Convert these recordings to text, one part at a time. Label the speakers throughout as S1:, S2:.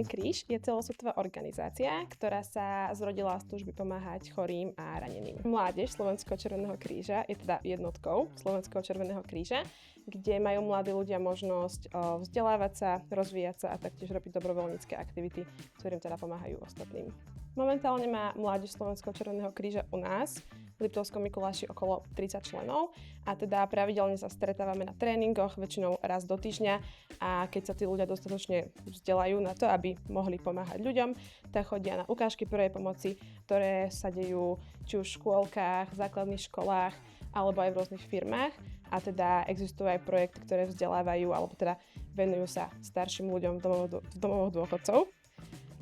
S1: Červený kríž je celosvetová organizácia, ktorá sa zrodila z túžby pomáhať chorým a raneným. Mládež Slovenského Červeného kríža je teda jednotkou Slovenského Červeného kríža, kde majú mladí ľudia možnosť vzdelávať sa, rozvíjať sa a taktiež robiť dobrovoľnícke aktivity, ktorým teda pomáhajú ostatným. Momentálne má mládež Slovenského Červeného kríža u nás v Liptovskom Mikuláši okolo 30 členov a teda pravidelne sa stretávame na tréningoch, väčšinou raz do týždňa a keď sa tí ľudia dostatočne vzdelajú na to, aby mohli pomáhať ľuďom, tak chodia na ukážky prvej pomoci, ktoré sa dejú či už v škôlkach, v základných školách alebo aj v rôznych firmách a teda existujú aj projekty, ktoré vzdelávajú alebo teda venujú sa starším ľuďom v domovoch dôchodcov.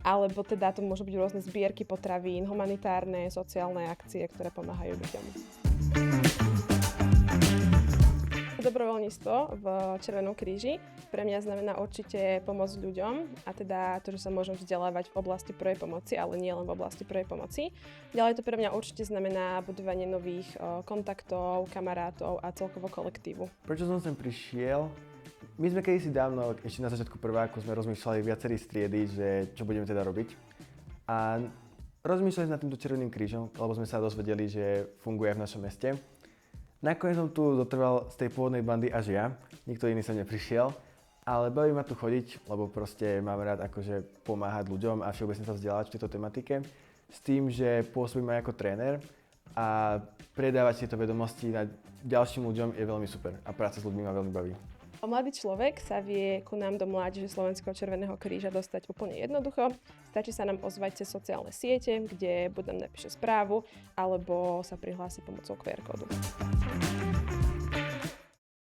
S1: Alebo teda to môžu byť rôzne zbierky potravín, humanitárne, sociálne akcie, ktoré pomáhajú ľuďom. Dobrovoľníctvo v Červenom kríži pre mňa znamená určite pomoc ľuďom a teda to, že sa môžem vzdelávať v oblasti prvej pomoci, ale nie len v oblasti prvej pomoci. Ďalej to pre mňa určite znamená budovanie nových kontaktov, kamarátov a celkovo kolektívu.
S2: Prečo som sem prišiel? My sme kedysi dávno, ešte na začiatku prváku, sme rozmýšľali viacerí striedy, že čo budeme teda robiť. A rozmýšľali sme nad týmto Červeným krížom, lebo sme sa dozvedeli, že funguje v našom meste. Nakoniec som tu dotrval z tej pôvodnej bandy až ja, nikto iný sa neprišiel, ale baví ma tu chodiť, lebo proste mám rád akože pomáhať ľuďom a všeobecne sa vzdelávať v tejto tematike. S tým, že pôsobím aj ako tréner a predávať tieto vedomosti na ďalším ľuďom je veľmi super a práca s ľuďmi ma veľmi baví.
S1: Mladý človek sa vie ku nám do mládeže Slovenského Červeného kríža dostať úplne jednoducho. Stačí sa nám ozvať cez sociálne siete, kde buď nám napíše správu, alebo sa prihlási pomocou QR kódu.